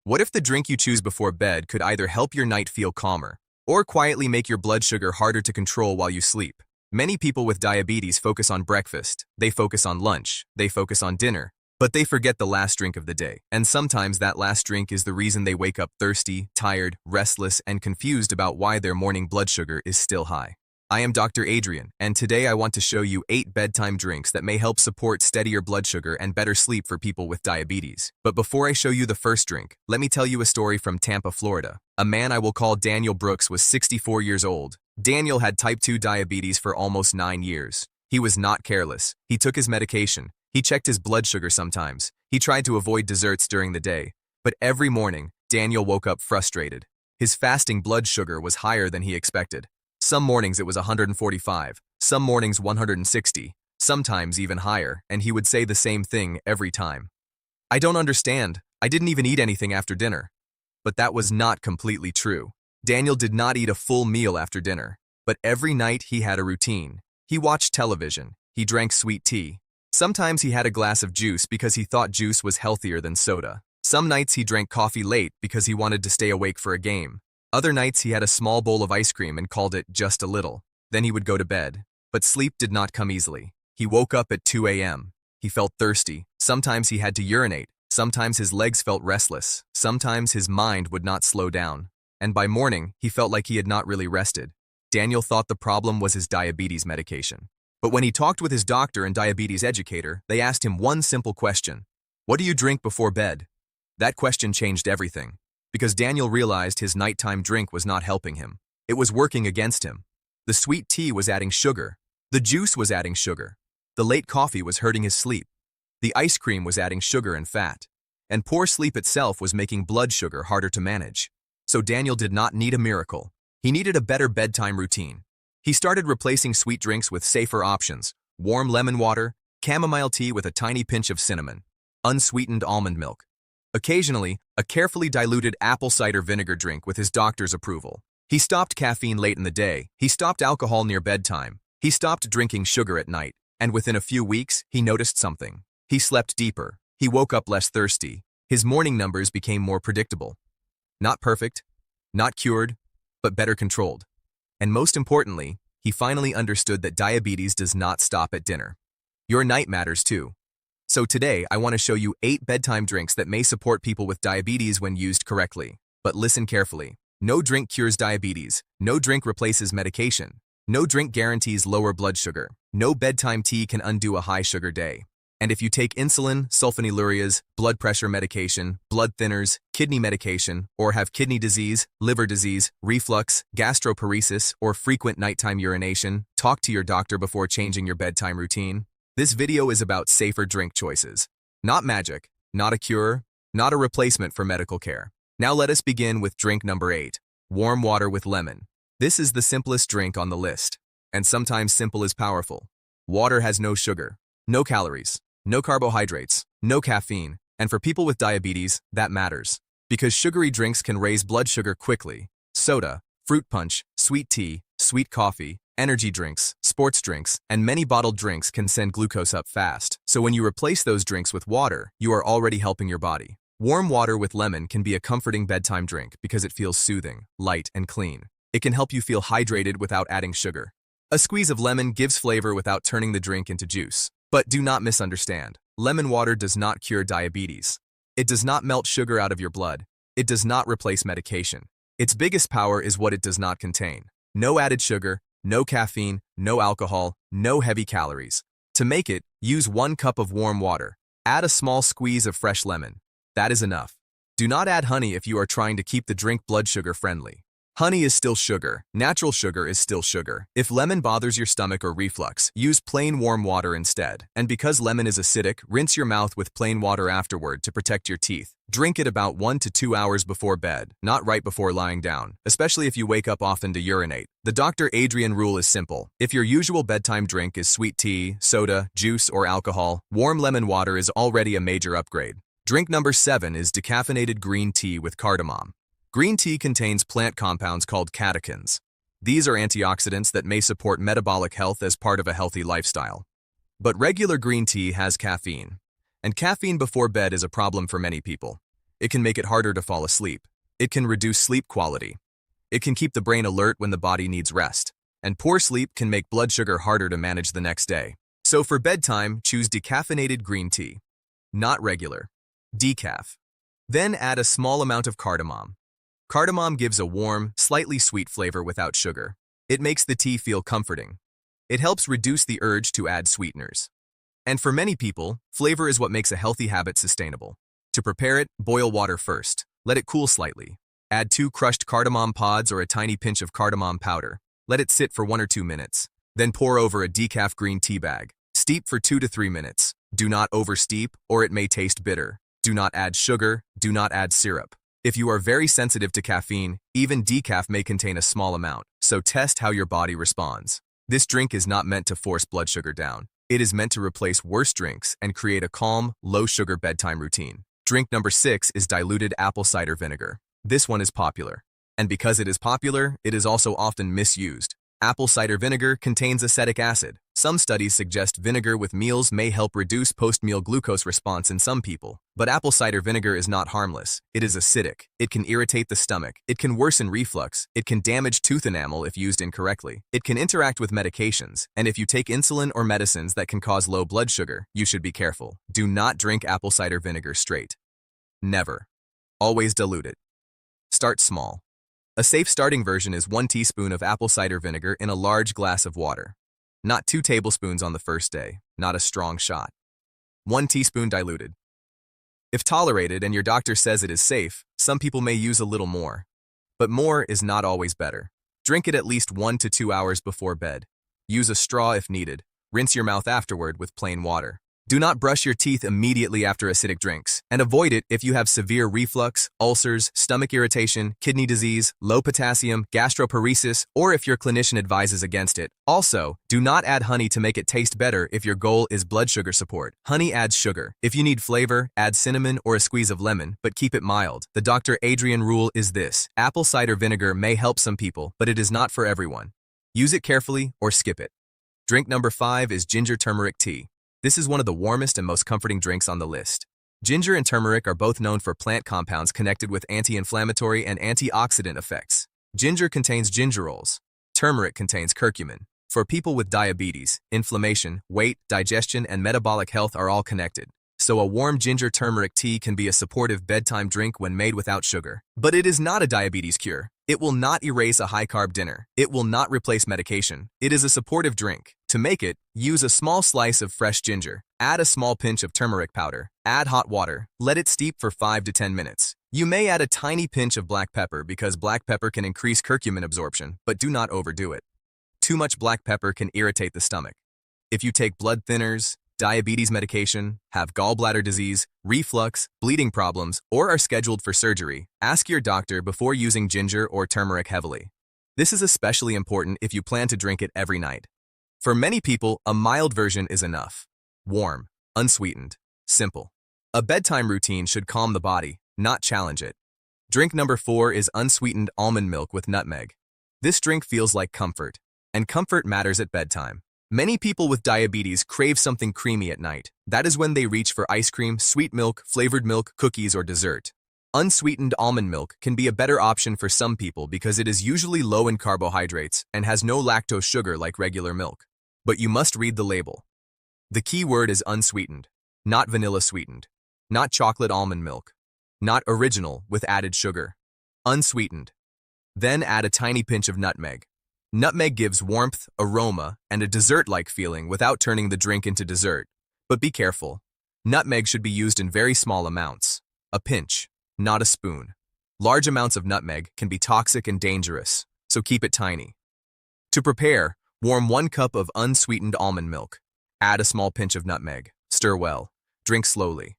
What if the drink you choose before bed could either help your night feel calmer or quietly make your blood sugar harder to control while you sleep? Many people with diabetes focus on breakfast, they focus on lunch, they focus on dinner, but they forget the last drink of the day. And sometimes that last drink is the reason they wake up thirsty, tired, restless, and confused about why their morning blood sugar is still high. I am Dr. Adrian, and today I want to show you 8 bedtime drinks that may help support steadier blood sugar and better sleep for people with diabetes. But before I show you the first drink, let me tell you a story from Tampa, Florida. A man I will call Daniel Brooks was 64 years old. Daniel had type 2 diabetes for almost 9 years. He was not careless. He took his medication. He checked his blood sugar sometimes. He tried to avoid desserts during the day. But every morning, Daniel woke up frustrated. His fasting blood sugar was higher than he expected. Some mornings it was 145, some mornings 160, sometimes even higher, and he would say the same thing every time. "I don't understand. I didn't even eat anything after dinner." But that was not completely true. Daniel did not eat a full meal after dinner, but every night he had a routine. He watched television. He drank sweet tea. Sometimes he had a glass of juice because he thought juice was healthier than soda. Some nights he drank coffee late because he wanted to stay awake for a game. Other nights he had a small bowl of ice cream and called it just a little. Then he would go to bed. But sleep did not come easily. He woke up at 2 a.m. He felt thirsty. Sometimes he had to urinate. Sometimes his legs felt restless. Sometimes his mind would not slow down. And by morning, he felt like he had not really rested. Daniel thought the problem was his diabetes medication. But when he talked with his doctor and diabetes educator, they asked him one simple question: "What do you drink before bed?" That question changed everything, because Daniel realized his nighttime drink was not helping him. It was working against him. The sweet tea was adding sugar. The juice was adding sugar. The late coffee was hurting his sleep. The ice cream was adding sugar and fat. And poor sleep itself was making blood sugar harder to manage. So Daniel did not need a miracle. He needed a better bedtime routine. He started replacing sweet drinks with safer options: warm lemon water, chamomile tea with a tiny pinch of cinnamon, unsweetened almond milk. Occasionally, a carefully diluted apple cider vinegar drink with his doctor's approval. He stopped caffeine late in the day. He stopped alcohol near bedtime. He stopped drinking sugar at night. And within a few weeks, he noticed something. He slept deeper. He woke up less thirsty. His morning numbers became more predictable. Not perfect, not cured, but better controlled. And most importantly, he finally understood that diabetes does not stop at dinner. Your night matters too. So today, I want to show you 8 bedtime drinks that may support people with diabetes when used correctly. But listen carefully. No drink cures diabetes. No drink replaces medication. No drink guarantees lower blood sugar. No bedtime tea can undo a high sugar day. And if you take insulin, sulfonylureas, blood pressure medication, blood thinners, kidney medication, or have kidney disease, liver disease, reflux, gastroparesis, or frequent nighttime urination, talk to your doctor before changing your bedtime routine. This video is about safer drink choices. Not magic, not a cure, not a replacement for medical care. Now let us begin with drink number 8, warm water with lemon. This is the simplest drink on the list, and sometimes simple is powerful. Water has no sugar, no calories, no carbohydrates, no caffeine, and for people with diabetes, that matters. Because sugary drinks can raise blood sugar quickly. Soda, fruit punch, sweet tea, sweet coffee, energy drinks, sports drinks, and many bottled drinks can send glucose up fast. So when you replace those drinks with water, you are already helping your body. Warm water with lemon can be a comforting bedtime drink because it feels soothing, light, and clean. It can help you feel hydrated without adding sugar. A squeeze of lemon gives flavor without turning the drink into juice. But do not misunderstand. Lemon water does not cure diabetes. It does not melt sugar out of your blood. It does not replace medication. Its biggest power is what it does not contain. No added sugar, no caffeine, no alcohol, no heavy calories. To make it, use 1 cup of warm water. Add a small squeeze of fresh lemon. That is enough. Do not add honey if you are trying to keep the drink blood sugar friendly. Honey is still sugar. Natural sugar is still sugar. If lemon bothers your stomach or reflux, use plain warm water instead. And because lemon is acidic, rinse your mouth with plain water afterward to protect your teeth. Drink it about 1 to 2 hours before bed, not right before lying down, especially if you wake up often to urinate. The Dr. Adrian rule is simple. If your usual bedtime drink is sweet tea, soda, juice, or alcohol, warm lemon water is already a major upgrade. Drink number 7 is decaffeinated green tea with cardamom. Green tea contains plant compounds called catechins. These are antioxidants that may support metabolic health as part of a healthy lifestyle. But regular green tea has caffeine. And caffeine before bed is a problem for many people. It can make it harder to fall asleep. It can reduce sleep quality. It can keep the brain alert when the body needs rest. And poor sleep can make blood sugar harder to manage the next day. So for bedtime, choose decaffeinated green tea. Not regular. Decaf. Then add a small amount of cardamom. Cardamom gives a warm, slightly sweet flavor without sugar. It makes the tea feel comforting. It helps reduce the urge to add sweeteners. And for many people, flavor is what makes a healthy habit sustainable. To prepare it, boil water first. Let it cool slightly. Add 2 crushed cardamom pods or a tiny pinch of cardamom powder. Let it sit for 1 or 2 minutes. Then pour over a decaf green tea bag. Steep for 2 to 3 minutes. Do not oversteep, or it may taste bitter. Do not add sugar. Do not add syrup. If you are very sensitive to caffeine, even decaf may contain a small amount, so test how your body responds. This drink is not meant to force blood sugar down. It is meant to replace worse drinks and create a calm, low-sugar bedtime routine. Drink number 6 is diluted apple cider vinegar. This one is popular. And because it is popular, it is also often misused. Apple cider vinegar contains acetic acid. Some studies suggest vinegar with meals may help reduce post-meal glucose response in some people. But apple cider vinegar is not harmless. It is acidic. It can irritate the stomach. It can worsen reflux. It can damage tooth enamel if used incorrectly. It can interact with medications. And if you take insulin or medicines that can cause low blood sugar, you should be careful. Do not drink apple cider vinegar straight. Never. Always dilute it. Start small. A safe starting version is 1 teaspoon of apple cider vinegar in a large glass of water. Not 2 tablespoons on the first day, not a strong shot. 1 teaspoon diluted. If tolerated and your doctor says it is safe, some people may use a little more. But more is not always better. Drink it at least 1 to 2 hours before bed. Use a straw if needed. Rinse your mouth afterward with plain water. Do not brush your teeth immediately after acidic drinks, and avoid it if you have severe reflux, ulcers, stomach irritation, kidney disease, low potassium, gastroparesis, or if your clinician advises against it. Also, do not add honey to make it taste better if your goal is blood sugar support. Honey adds sugar. If you need flavor, add cinnamon or a squeeze of lemon, but keep it mild. The Dr. Adrian rule is this: apple cider vinegar may help some people, but it is not for everyone. Use it carefully or skip it. Drink number 5 is ginger turmeric tea. This is one of the warmest and most comforting drinks on the list. Ginger and turmeric are both known for plant compounds connected with anti-inflammatory and antioxidant effects. Ginger contains gingerols. Turmeric contains curcumin. For people with diabetes, inflammation, weight, digestion, and metabolic health are all connected. So a warm ginger turmeric tea can be a supportive bedtime drink when made without sugar. But it is not a diabetes cure. It will not erase a high-carb dinner. It will not replace medication. It is a supportive drink. To make it, use a small slice of fresh ginger. Add a small pinch of turmeric powder. Add hot water. Let it steep for 5 to 10 minutes. You may add a tiny pinch of black pepper because black pepper can increase curcumin absorption, but do not overdo it. Too much black pepper can irritate the stomach. If you take blood thinners, diabetes medication, have gallbladder disease, reflux, bleeding problems, or are scheduled for surgery, ask your doctor before using ginger or turmeric heavily. This is especially important if you plan to drink it every night. For many people, a mild version is enough. Warm, unsweetened, simple. A bedtime routine should calm the body, not challenge it. Drink number 4 is unsweetened almond milk with nutmeg. This drink feels like comfort, and comfort matters at bedtime. Many people with diabetes crave something creamy at night. That is when they reach for ice cream, sweet milk, flavored milk, cookies, or dessert. Unsweetened almond milk can be a better option for some people because it is usually low in carbohydrates and has no lactose sugar like regular milk. But you must read the label. The key word is unsweetened, not vanilla sweetened, not chocolate almond milk, not original with added sugar. Unsweetened. Then add a tiny pinch of nutmeg. Nutmeg gives warmth, aroma, and a dessert-like feeling without turning the drink into dessert. But be careful. Nutmeg should be used in very small amounts. A pinch, not a spoon. Large amounts of nutmeg can be toxic and dangerous, so keep it tiny. To prepare, warm 1 cup of unsweetened almond milk. Add a small pinch of nutmeg. Stir well. Drink slowly.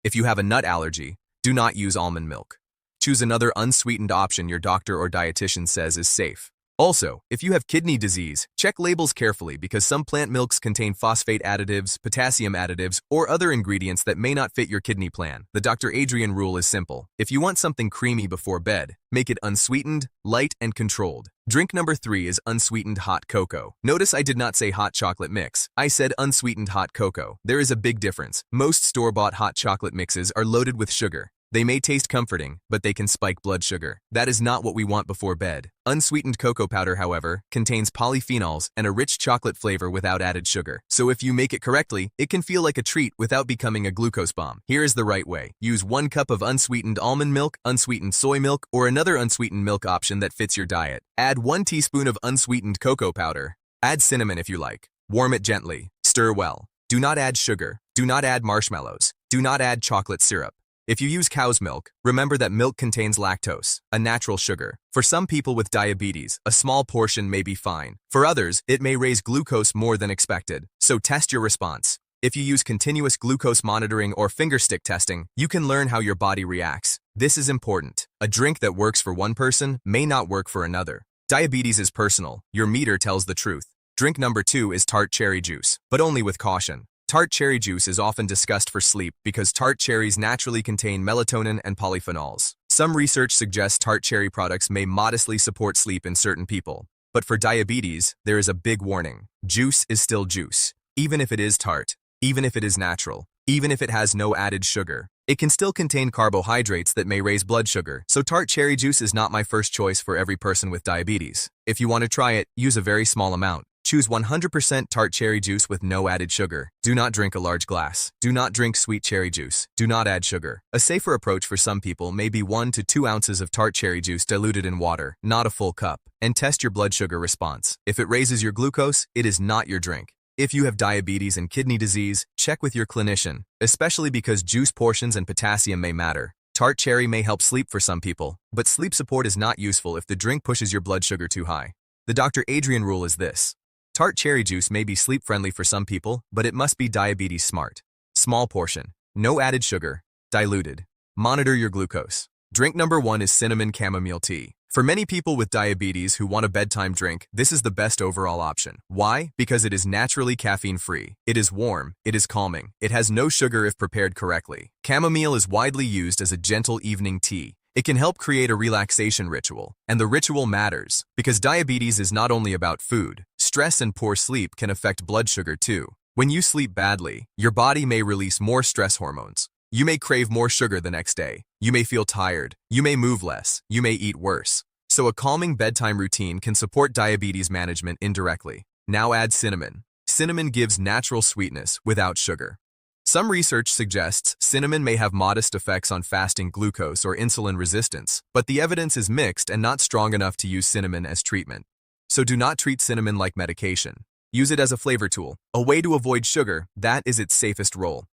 If you have a nut allergy, do not use almond milk. Choose another unsweetened option your doctor or dietitian says is safe. Also, if you have kidney disease, check labels carefully because some plant milks contain phosphate additives, potassium additives, or other ingredients that may not fit your kidney plan. The Dr. Adrian rule is simple. If you want something creamy before bed, make it unsweetened, light, and controlled. Drink number 3 is unsweetened hot cocoa. Notice I did not say hot chocolate mix. I said unsweetened hot cocoa. There is a big difference. Most store-bought hot chocolate mixes are loaded with sugar. They may taste comforting, but they can spike blood sugar. That is not what we want before bed. Unsweetened cocoa powder, however, contains polyphenols and a rich chocolate flavor without added sugar. So if you make it correctly, it can feel like a treat without becoming a glucose bomb. Here is the right way. Use 1 cup of unsweetened almond milk, unsweetened soy milk, or another unsweetened milk option that fits your diet. Add 1 teaspoon of unsweetened cocoa powder. Add cinnamon if you like. Warm it gently. Stir well. Do not add sugar. Do not add marshmallows. Do not add chocolate syrup. If you use cow's milk, remember that milk contains lactose, a natural sugar. For some people with diabetes, a small portion may be fine. For others, it may raise glucose more than expected. So test your response. If you use continuous glucose monitoring or fingerstick testing, you can learn how your body reacts. This is important. A drink that works for one person may not work for another. Diabetes is personal. Your meter tells the truth. Drink number 2 is tart cherry juice, but only with caution. Tart cherry juice is often discussed for sleep because tart cherries naturally contain melatonin and polyphenols. Some research suggests tart cherry products may modestly support sleep in certain people. But for diabetes, there is a big warning. Juice is still juice. Even if it is tart, even if it is natural, even if it has no added sugar, it can still contain carbohydrates that may raise blood sugar. So tart cherry juice is not my first choice for every person with diabetes. If you want to try it, use a very small amount. Choose 100% tart cherry juice with no added sugar. Do not drink a large glass. Do not drink sweet cherry juice. Do not add sugar. A safer approach for some people may be 1 to 2 ounces of tart cherry juice diluted in water, not a full cup. And test your blood sugar response. If it raises your glucose, it is not your drink. If you have diabetes and kidney disease, check with your clinician, especially because juice portions and potassium may matter. Tart cherry may help sleep for some people, but sleep support is not useful if the drink pushes your blood sugar too high. The Dr. Adrian rule is this. Tart cherry juice may be sleep-friendly for some people, but it must be diabetes smart. Small portion. No added sugar. Diluted. Monitor your glucose. Drink number 1 is cinnamon chamomile tea. For many people with diabetes who want a bedtime drink, this is the best overall option. Why? Because it is naturally caffeine-free. It is warm. It is calming. It has no sugar if prepared correctly. Chamomile is widely used as a gentle evening tea. It can help create a relaxation ritual. And the ritual matters, because diabetes is not only about food. Stress and poor sleep can affect blood sugar too. When you sleep badly, your body may release more stress hormones. You may crave more sugar the next day. You may feel tired. You may move less. You may eat worse. So a calming bedtime routine can support diabetes management indirectly. Now add cinnamon. Cinnamon gives natural sweetness without sugar. Some research suggests cinnamon may have modest effects on fasting glucose or insulin resistance, but the evidence is mixed and not strong enough to use cinnamon as treatment. So do not treat cinnamon like medication. Use it as a flavor tool, a way to avoid sugar. That is its safest role.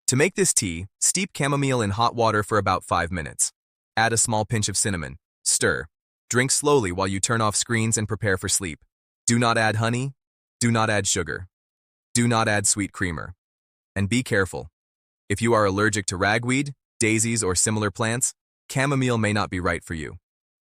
To make this tea, steep chamomile in hot water for about 5 minutes. Add a small pinch of cinnamon. Stir. Drink slowly while you turn off screens and prepare for sleep. Do not add honey. Do not add sugar. Do not add sweet creamer. And be careful. If you are allergic to ragweed, daisies, or similar plants, chamomile may not be right for you.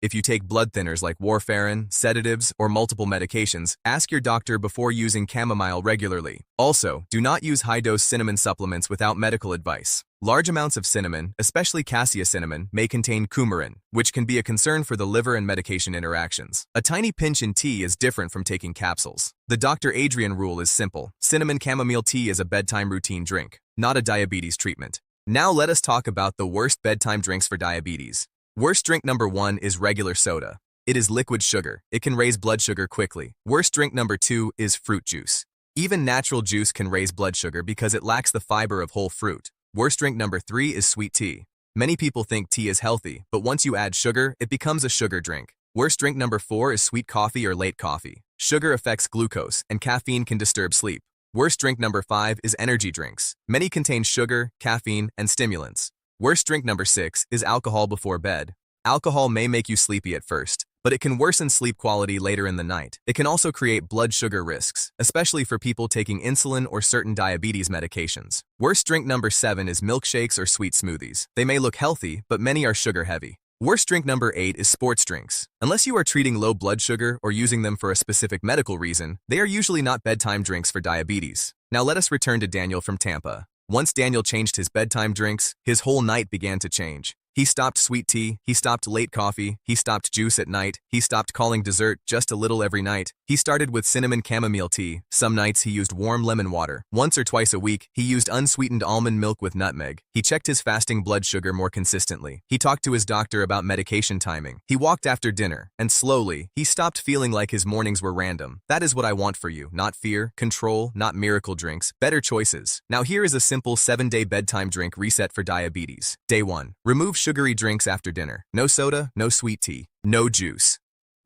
If you take blood thinners like warfarin, sedatives, or multiple medications, ask your doctor before using chamomile regularly. Also, do not use high-dose cinnamon supplements without medical advice. Large amounts of cinnamon, especially cassia cinnamon, may contain coumarin, which can be a concern for the liver and medication interactions. A tiny pinch in tea is different from taking capsules. The Dr. Adrian rule is simple. Cinnamon chamomile tea is a bedtime routine drink, not a diabetes treatment. Now let us talk about the worst bedtime drinks for diabetes. Worst drink number 1 is regular soda. It is liquid sugar. It can raise blood sugar quickly. Worst drink number 2 is fruit juice. Even natural juice can raise blood sugar because it lacks the fiber of whole fruit. Worst drink number 3 is sweet tea. Many people think tea is healthy, but once you add sugar, it becomes a sugar drink. Worst drink number 4 is sweet coffee or late coffee. Sugar affects glucose, and caffeine can disturb sleep. Worst drink number 5 is energy drinks. Many contain sugar, caffeine, and stimulants. Worst drink number 6 is alcohol before bed. Alcohol may make you sleepy at first, but it can worsen sleep quality later in the night. It can also create blood sugar risks, especially for people taking insulin or certain diabetes medications. Worst drink number 7 is milkshakes or sweet smoothies. They may look healthy, but many are sugar heavy. Worst drink number 8 is sports drinks. Unless you are treating low blood sugar or using them for a specific medical reason, they are usually not bedtime drinks for diabetes. Now let us return to Daniel from Tampa. Once Daniel changed his bedtime drinks, his whole night began to change. He stopped sweet tea, he stopped late coffee, he stopped juice at night, he stopped calling dessert just a little every night. He started with cinnamon chamomile tea. Some nights he used warm lemon water. Once or twice a week, he used unsweetened almond milk with nutmeg. He checked his fasting blood sugar more consistently. He talked to his doctor about medication timing. He walked after dinner, and slowly, he stopped feeling like his mornings were random. That is what I want for you. Not fear, control, not miracle drinks, better choices. Now here is a simple 7-day bedtime drink reset for diabetes. Day 1. Remove sugary drinks after dinner. No soda, no sweet tea, no juice.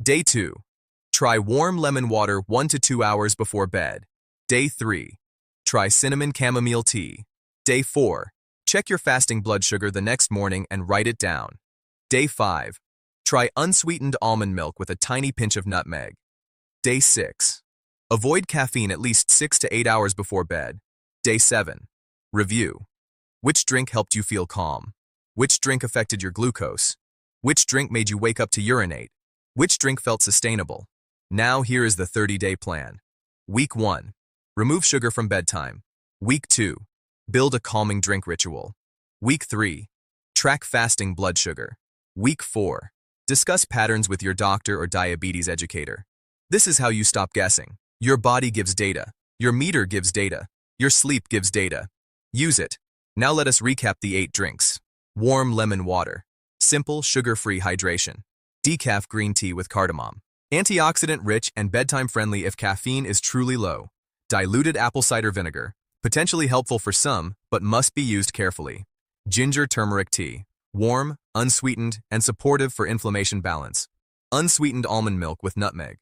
Day 2. Try warm lemon water 1 to 2 hours before bed. Day 3. Try cinnamon chamomile tea. Day 4. Check your fasting blood sugar the next morning and write it down. Day 5. Try unsweetened almond milk with a tiny pinch of nutmeg. Day 6. Avoid caffeine at least 6 to 8 hours before bed. Day 7. Review. Which drink helped you feel calm? Which drink affected your glucose? Which drink made you wake up to urinate? Which drink felt sustainable? Now here is the 30-day plan. Week 1. Remove sugar from bedtime. Week 2. Build a calming drink ritual. Week 3. Track fasting blood sugar. Week 4. Discuss patterns with your doctor or diabetes educator. This is how you stop guessing. Your body gives data. Your meter gives data. Your sleep gives data. Use it. Now let us recap the 8 drinks. Warm lemon water. Simple, sugar-free hydration. Decaf green tea with cardamom. Antioxidant-rich and bedtime-friendly if caffeine is truly low. Diluted apple cider vinegar. Potentially helpful for some, but must be used carefully. Ginger turmeric tea. Warm, unsweetened, and supportive for inflammation balance. Unsweetened almond milk with nutmeg.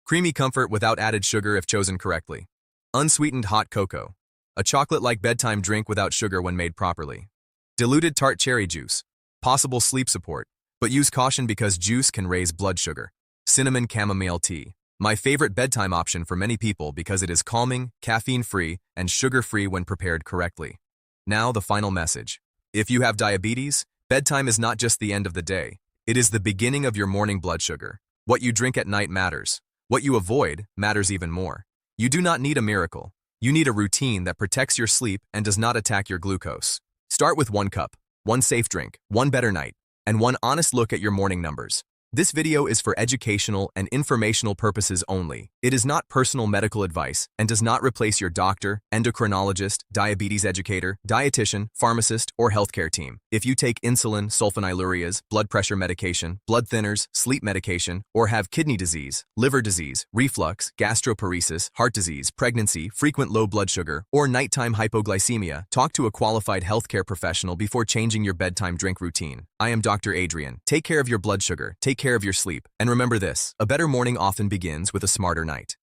Creamy comfort without added sugar if chosen correctly. Unsweetened hot cocoa. A chocolate-like bedtime drink without sugar when made properly. Diluted tart cherry juice. Possible sleep support, but use caution because juice can raise blood sugar. Cinnamon chamomile tea. My favorite bedtime option for many people because it is calming, caffeine-free, and sugar-free when prepared correctly. Now the final message. If you have diabetes, bedtime is not just the end of the day. It is the beginning of your morning blood sugar. What you drink at night matters. What you avoid matters even more. You do not need a miracle. You need a routine that protects your sleep and does not attack your glucose. Start with 1 cup, 1 safe drink, 1 better night, and 1 honest look at your morning numbers. This video is for educational and informational purposes only. It is not personal medical advice and does not replace your doctor, endocrinologist, diabetes educator, dietitian, pharmacist, or healthcare team. If you take insulin, sulfonylureas, blood pressure medication, blood thinners, sleep medication, or have kidney disease, liver disease, reflux, gastroparesis, heart disease, pregnancy, frequent low blood sugar, or nighttime hypoglycemia, talk to a qualified healthcare professional before changing your bedtime drink routine. I am Dr. Adrian. Take care of your blood sugar, take care of your sleep, and remember this, a better morning often begins with a smarter night.